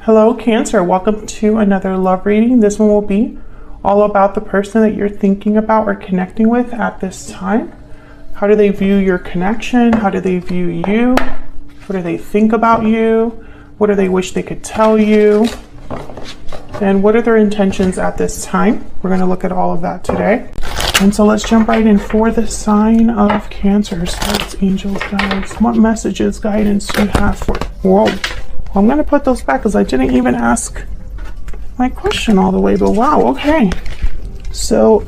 Hello, Cancer. Welcome to another love reading. This one will be all about the person that you're thinking about or connecting with at this time. How do they view your connection? How do they view you? What do they think about you? What do they wish they could tell you? And what are their intentions at this time? We're going to look at all of that today. And so let's jump right in for the sign of Cancer. Spirits, angels, guides. What messages, guidance do you have for... Whoa. I'm going to put those back because I didn't even ask my question all the way, but wow, okay. So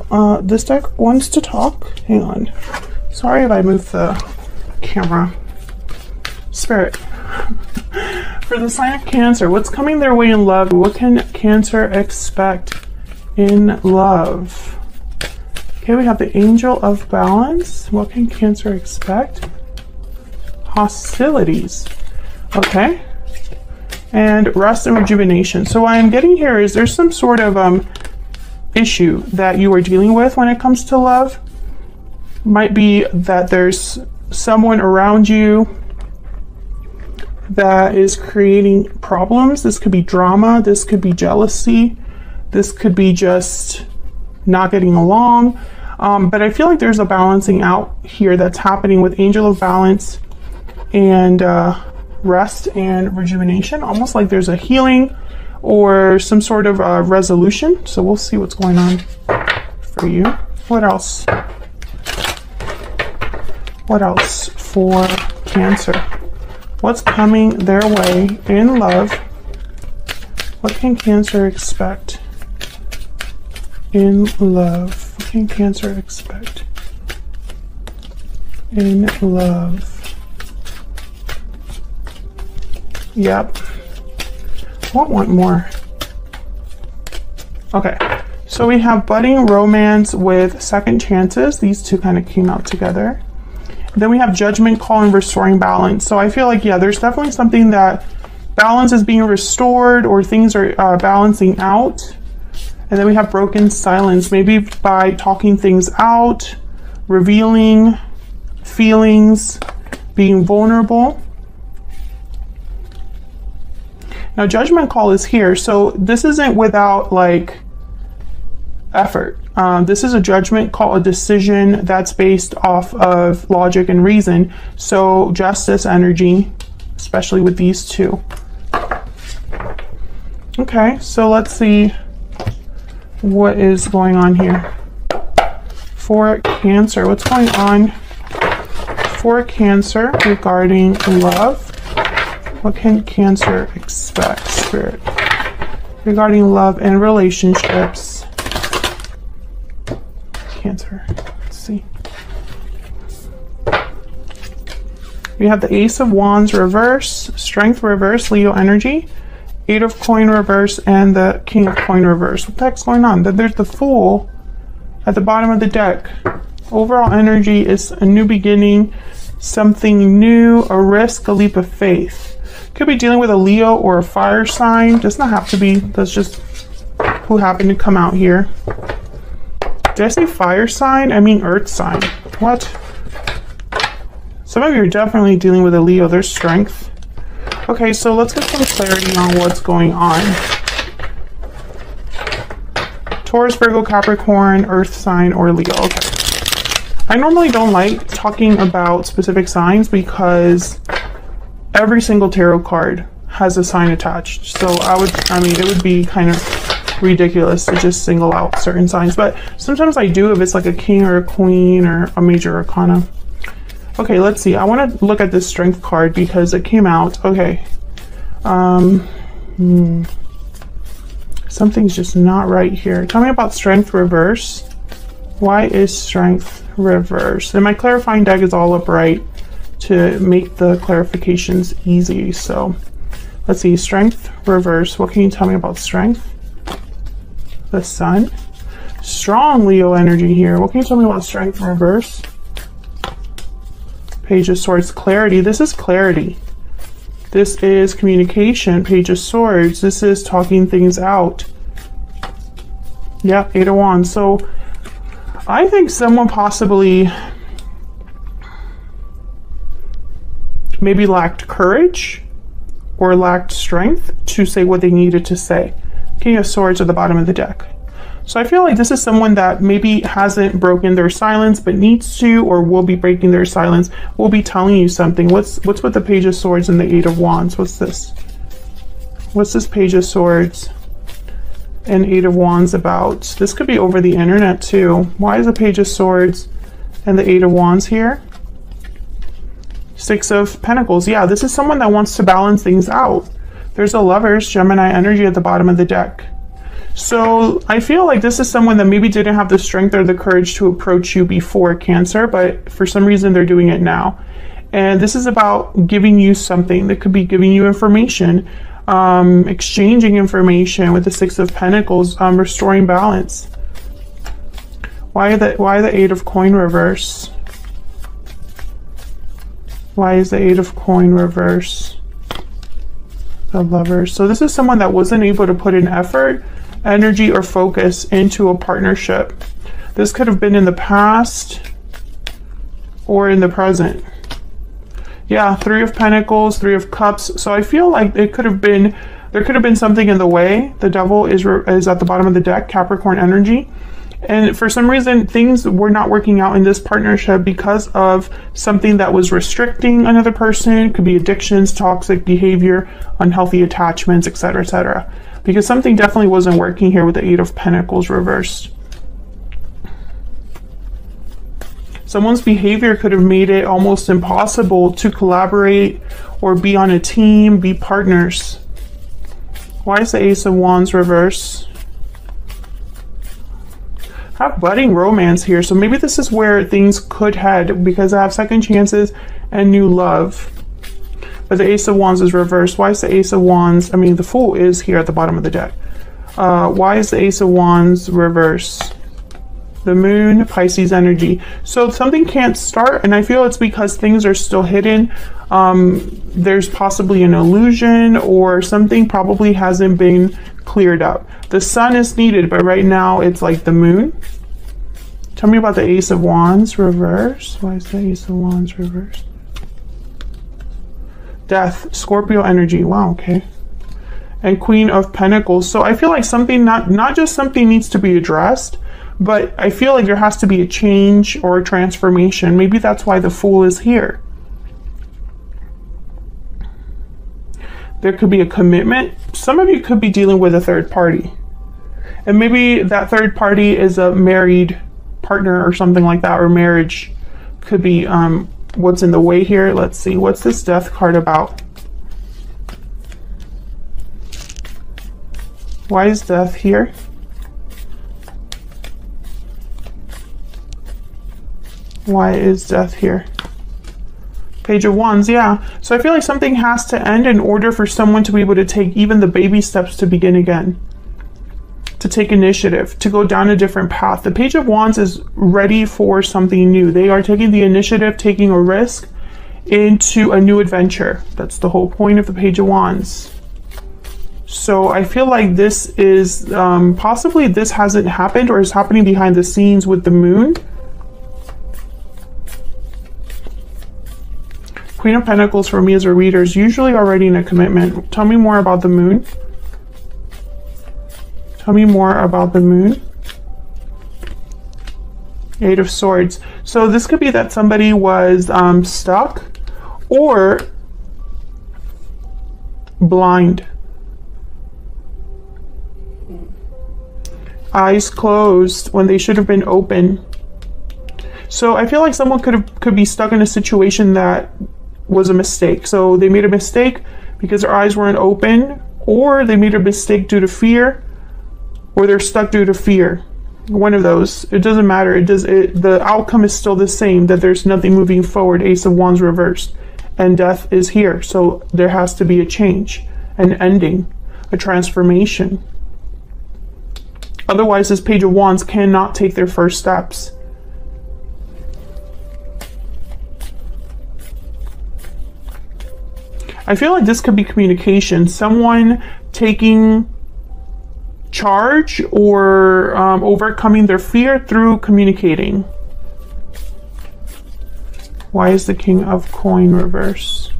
this deck wants to talk. Hang on. Sorry if I moved the camera. Spirit. For the sign of Cancer, what's coming their way in love? What can Cancer expect in love? Okay, we have the Angel of Balance. What can Cancer expect? Hostilities. Okay. And rest and rejuvenation. So what I'm getting here is there's some sort of issue that you are dealing with when it comes to love. Might be that there's someone around you that is creating problems. This could be drama. This could be jealousy. This could be just not getting along. But I feel like there's a balancing out here that's happening with Angel of Balance and rest and rejuvenation, almost like there's a healing or some sort of resolution. So we'll see what's going on for you. What else? What else for Cancer? What's coming their way in love? What can Cancer expect in love? What can Cancer expect in love? Yep. Won't want more. Okay. So we have budding romance with second chances. These two kind of came out together. Then we have judgment call and restoring balance. So I feel like, yeah, there's definitely something that balance is being restored or things are balancing out. And then we have broken silence, maybe by talking things out, revealing feelings, being vulnerable. Now, judgment call is here, so this isn't without like effort. This is a judgment call, a decision that's based off of logic and reason. So justice energy, especially with these two. Okay, so let's see what is going on here for Cancer. What's going on for Cancer regarding love? What can Cancer expect, Spirit, regarding love and relationships? Cancer, let's see. We have the Ace of Wands reverse, Strength reverse, Leo energy, Eight of Coin reverse, and the King of Coin reverse. What the heck's going on? Then there's the Fool at the bottom of the deck. Overall energy is a new beginning, something new, a risk, a leap of faith. Could be dealing with a Leo or a fire sign. Does not have to be. That's just who happened to come out here. Did I say fire sign? I mean earth sign. What? Some of you are definitely dealing with a Leo. There's strength. Okay, so let's get some clarity on what's going on. Taurus, Virgo, Capricorn, earth sign, or Leo. Okay. I normally don't like talking about specific signs because every single tarot card has a sign attached. So it would be kind of ridiculous to just single out certain signs. But sometimes I do if it's like a king or a queen or a major arcana. Okay, let's see. I want to look at this strength card because it came out. Okay. Something's just not right here. Tell me about strength reverse. Why is strength reverse? And my clarifying deck is all upright to make the clarifications easy. So let's see, strength reverse. What can you tell me about strength? The Sun. Strong Leo energy here. What can you tell me about strength reverse? Page of Swords, clarity. This is clarity. This is communication. Page of Swords. This is talking things out. Yeah, Eight of Wands. So I think someone possibly maybe lacked courage or lacked strength to say what they needed to say. King of Swords at the bottom of the deck. So I feel like this is someone that maybe hasn't broken their silence but needs to, or will be breaking their silence, will be telling you something. What's with the Page of Swords and the Eight of Wands? What's this? What's this Page of Swords and Eight of Wands about? This could be over the internet too. Why is the Page of Swords and the Eight of Wands here? Six of Pentacles. Yeah, this is someone that wants to balance things out. There's a Lovers, Gemini energy at the bottom of the deck. So I feel like this is someone that maybe didn't have the strength or the courage to approach you before, Cancer, but for some reason they're doing it now. And this is about giving you something. That could be giving you information, exchanging information with the Six of Pentacles, restoring balance. Why the Eight of Coin reverse? Why is the Eight of Coin reverse? The Lovers. So this is someone that wasn't able to put in effort, energy, or focus into a partnership. This could have been in the past or in the present. Yeah, Three of Pentacles, Three of Cups. So I feel like there could have been something in the way. The Devil is at the bottom of the deck, Capricorn energy. And for some reason, things were not working out in this partnership because of something that was restricting another person. It could be addictions, toxic behavior, unhealthy attachments, etc., etc. Because something definitely wasn't working here with the Eight of Pentacles reversed. Someone's behavior could have made it almost impossible to collaborate or be on a team, be partners. Why is the Ace of Wands reversed? I have budding romance here, so maybe this is where things could head, because I have second chances and new love. But the Ace of Wands is reversed. Why is the Ace of Wands, I mean the Fool is here at the bottom of the deck. Why is the Ace of Wands reversed? The Moon, Pisces energy. So something can't start, and I feel it's because things are still hidden. There's possibly an illusion, or something probably hasn't been cleared up. The Sun is needed, but right now it's like the Moon. Tell me about the Ace of Wands reverse. Why is the Ace of Wands reversed? Death, Scorpio energy. Wow, okay. And Queen of Pentacles. So I feel like something, not just something needs to be addressed, but I feel like there has to be a change or a transformation. Maybe that's why the Fool is here. There could be a commitment. Some of you could be dealing with a third party. And maybe that third party is a married partner or something like that, or marriage. Could be what's in the way here. Let's see. What's this Death card about? Why is Death here? Why is Death here? Page of Wands, yeah. So I feel like something has to end in order for someone to be able to take even the baby steps to begin again. To take initiative, to go down a different path. The Page of Wands is ready for something new. They are taking the initiative, taking a risk into a new adventure. That's the whole point of the Page of Wands. So I feel like this is, possibly this hasn't happened, or is happening behind the scenes with the Moon. Queen of Pentacles for me as a reader is usually already in a commitment. Tell me more about the Moon. Tell me more about the Moon. Eight of Swords. So this could be that somebody was stuck or blind. Eyes closed when they should have been open. So I feel like someone could be stuck in a situation that was a mistake. So they made a mistake because their eyes weren't open, or they made a mistake due to fear, or they're stuck due to fear. One of those. It doesn't matter. The outcome is still the same, that there's nothing moving forward. Ace of Wands reversed, and Death is here. So there has to be a change, an ending, a transformation. Otherwise, this Page of Wands cannot take their first steps. I feel like this could be communication. Someone taking charge or overcoming their fear through communicating. Why is the King of Coin reverse?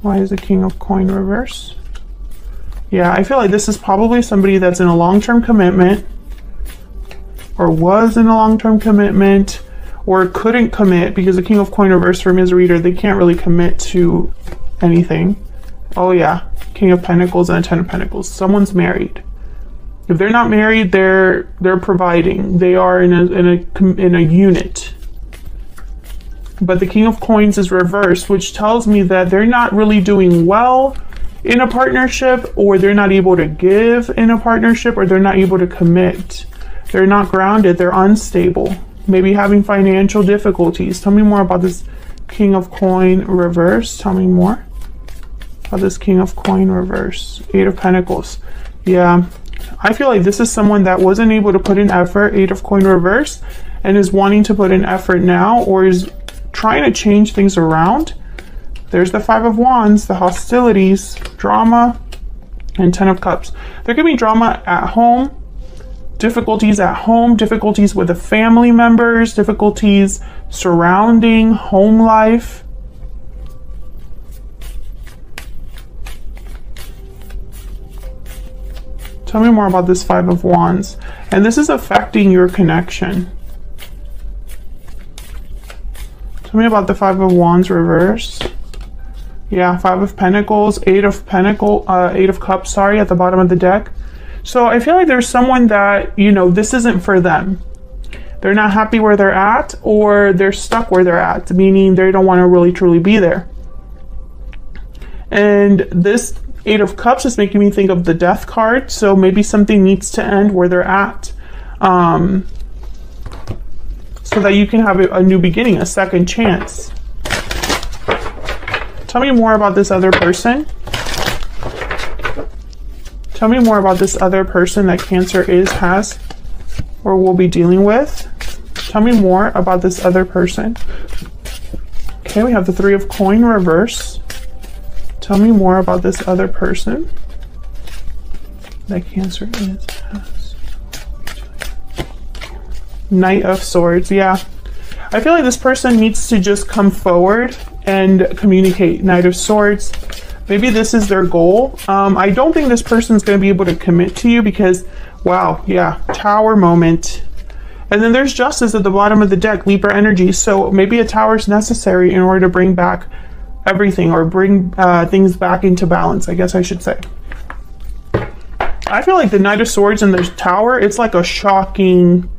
Why is the King of Coin reverse? Yeah, I feel like this is probably somebody that's in a long-term commitment, or was in a long-term commitment, or couldn't commit, because the King of Coin reverse for me as a reader, they can't really commit to anything. Oh yeah, King of Pentacles and a Ten of Pentacles. Someone's married. If they're not married, they're providing. They are in a unit. But the King of Coins is reversed, which tells me that they're not really doing well in a partnership, or they're not able to give in a partnership, or they're not able to commit. They're not grounded. They're unstable. Maybe having financial difficulties. Tell me more about this King of Coin reverse. Tell me more about this King of Coin reverse. Eight of Pentacles. Yeah, I feel like this is someone that wasn't able to put in effort, Eight of Coin reverse, and is wanting to put in effort now, or is trying to change things around. There's the Five of Wands, the hostilities, drama, and Ten of Cups. There could be drama at home, difficulties at home, difficulties with the family members, difficulties surrounding home life. Tell me more about this Five of Wands. And this is affecting your connection. Tell me about the Five of Wands reverse. Yeah, Five of Pentacles, Eight of Cups, sorry, at the bottom of the deck. So I feel like there's someone that, you know, this isn't for them. They're not happy where they're at, or they're stuck where they're at, meaning they don't want to really truly be there. And this Eight of Cups is making me think of the Death card. So maybe something needs to end where they're at, so that you can have a new beginning, a second chance. Tell me more about this other person. Tell me more about this other person that Cancer has, or will be dealing with. Tell me more about this other person. Okay, we have the Three of Coin reverse. Tell me more about this other person that Cancer has. Knight of Swords, yeah. I feel like this person needs to just come forward and communicate. Knight of Swords. Maybe this is their goal. I don't think this person's going to be able to commit to you because, wow, yeah, Tower moment. And then there's Justice at the bottom of the deck, Libra energy. So maybe a tower is necessary in order to bring back everything, or bring things back into balance, I guess I should say. I feel like the Knight of Swords and the Tower, it's like a shocking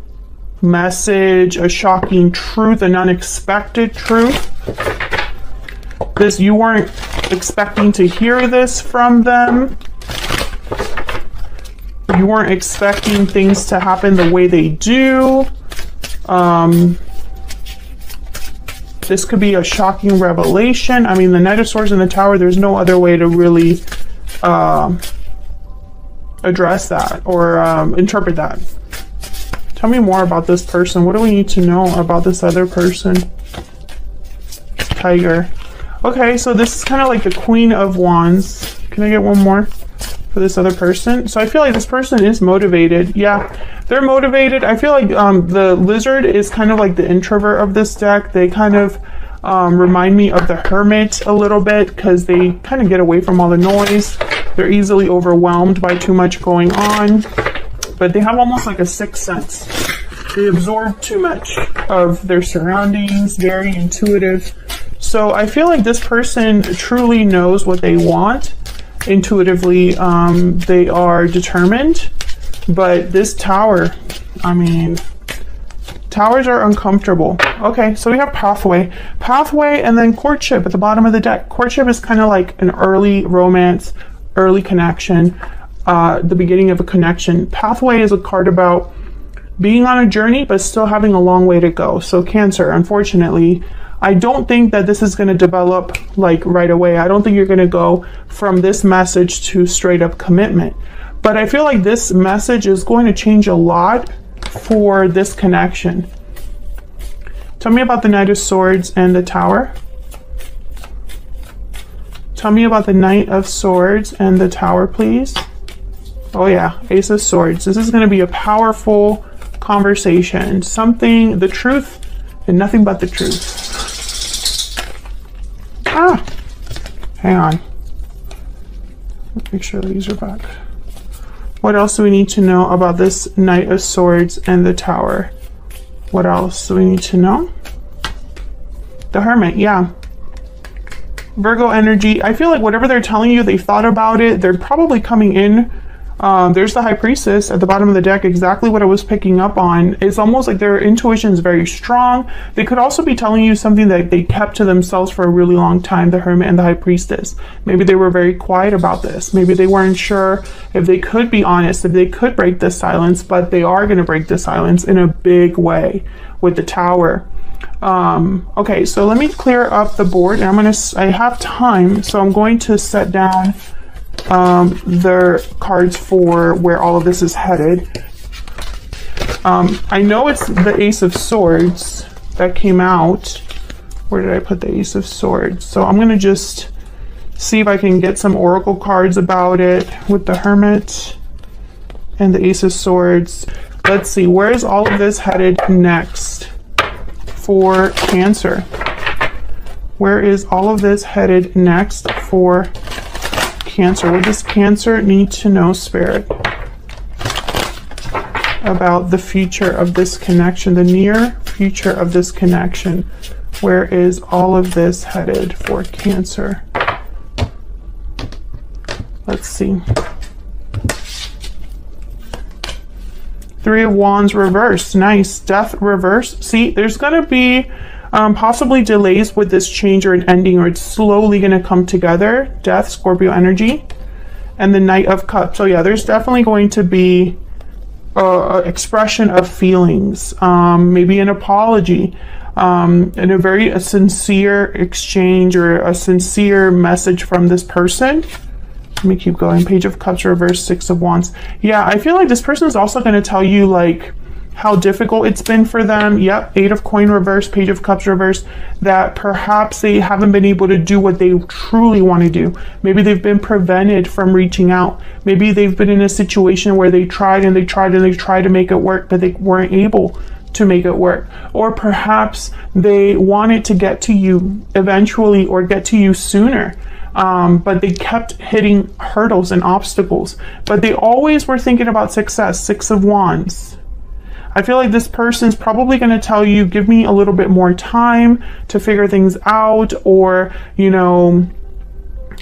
message, a shocking truth, an unexpected truth. This, you weren't expecting to hear this from them. You weren't expecting things to happen the way they do. This could be a shocking revelation. I mean, the Knight of Swords and the Tower, there's no other way to really address that or interpret that. Tell me more about this person. What do we need to know about this other person? Tiger. Okay, so this is kind of like the Queen of Wands. Can I get one more for this other person? So I feel like this person is motivated. Yeah, they're motivated. I feel like the Lizard is kind of like the introvert of this deck. They kind of remind me of the Hermit a little bit because they kind of get away from all the noise. They're easily overwhelmed by too much going on, but they have almost like a sixth sense. They absorb too much of their surroundings, very intuitive. So I feel like this person truly knows what they want intuitively. They are determined, but this Tower, I mean, towers are uncomfortable. Okay, so we have pathway, and then courtship at the bottom of the deck. Courtship is kind of like an early romance, early connection, the beginning of a connection. Pathway is a card about being on a journey, but still having a long way to go. So Cancer, unfortunately, I don't think that this is going to develop like right away. I don't think you're going to go from this message to straight up commitment. But I feel like this message is going to change a lot for this connection. Tell me about the Knight of Swords and the Tower. Tell me about the Knight of Swords and the Tower, please. Oh yeah, Ace of Swords. This is going to be a powerful conversation. Something, the truth, and nothing but the truth. Hang on. Make sure these are back. What else do we need to know about this Knight of Swords and the Tower? What else do we need to know? The Hermit, yeah. Virgo energy. I feel like whatever they're telling you, they've thought about it. They're probably coming in. There's the High Priestess at the bottom of the deck, exactly what I was picking up on. It's almost like their intuition is very strong. They could also be telling you something that they kept to themselves for a really long time, the Hermit and the High Priestess. Maybe they were very quiet about this. Maybe they weren't sure if they could be honest, if they could break the silence, but they are going to break the silence in a big way with the Tower. Okay, so let me clear up the board, and I have time, so I'm going to set down their cards for where all of this is headed. I know it's the Ace of Swords that came out. Where did I put the Ace of Swords? So I'm going to just see if I can get some oracle cards about it with the Hermit and the Ace of Swords. Let's see, where is all of this headed next for Cancer? Where is all of this headed next for Cancer? What does Cancer need to know, Spirit, about the future of this connection, the near future of this connection? Where is all of this headed for Cancer? Let's see. Three of Wands reversed. Nice. Death reversed. See, there's going to be possibly delays with this change or an ending, or it's slowly going to come together. Death, Scorpio energy, and the Knight of Cups. So yeah, there's definitely going to be an expression of feelings, maybe an apology, and a very sincere exchange or a sincere message from this person. Let me keep going. Page of Cups reversed, Six of Wands. Yeah, I feel like this person is also going to tell you like how difficult it's been for them. Yep, Eight of Coin reversed, Page of Cups reversed, that perhaps they haven't been able to do what they truly want to do. Maybe they've been prevented from reaching out. Maybe they've been in a situation where they tried and they tried and they tried to make it work, but they weren't able to make it work. Or perhaps they wanted to get to you eventually or get to you sooner. But they kept hitting hurdles and obstacles. But they always were thinking about success. Six of Wands. I feel like this person's probably going to tell you, give me a little bit more time to figure things out, or, you know,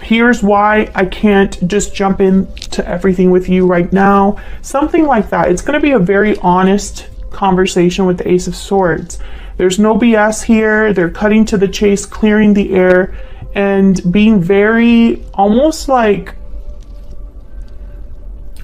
here's why I can't just jump into everything with you right now. Something like that. It's going to be a very honest conversation with the Ace of Swords. There's no BS here. They're cutting to the chase, clearing the air, and being very almost like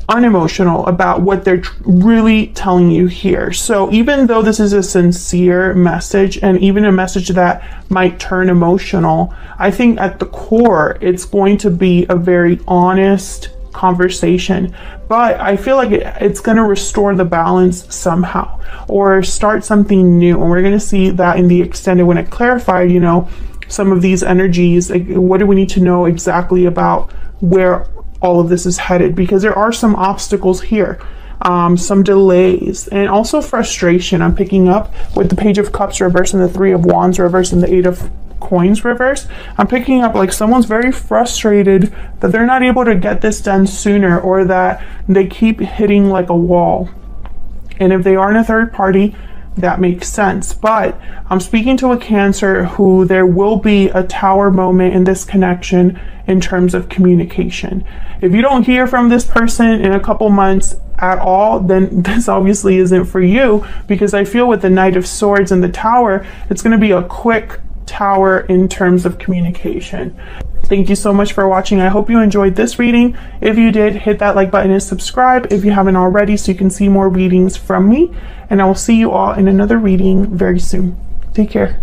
unemotional about what they're really telling you here. So even though this is a sincere message, and even a message that might turn emotional, I think at the core it's going to be a very honest conversation. But I feel like it's going to restore the balance somehow, or start something new. And we're going to see that in the extended when it clarified, you know, some of these energies. Like, what do we need to know exactly about where all of this is headed? Because there are some obstacles here, some delays, and also frustration. I'm picking up with the Page of Cups reverse and the Three of Wands reverse and the Eight of Coins reverse. I'm picking up like someone's very frustrated that they're not able to get this done sooner, or that they keep hitting like a wall. And if they aren't a third party, that makes sense. But I'm speaking to a Cancer who there will be a Tower moment in this connection in terms of communication. If you don't hear from this person in a couple months at all, then this obviously isn't for you, because I feel with the Knight of Swords and the Tower, it's going to be a quick Tower in terms of communication. Thank you so much for watching. I hope you enjoyed this reading. If you did, hit that like button and subscribe if you haven't already, so you can see more readings from me. And I will see you all in another reading very soon. Take care.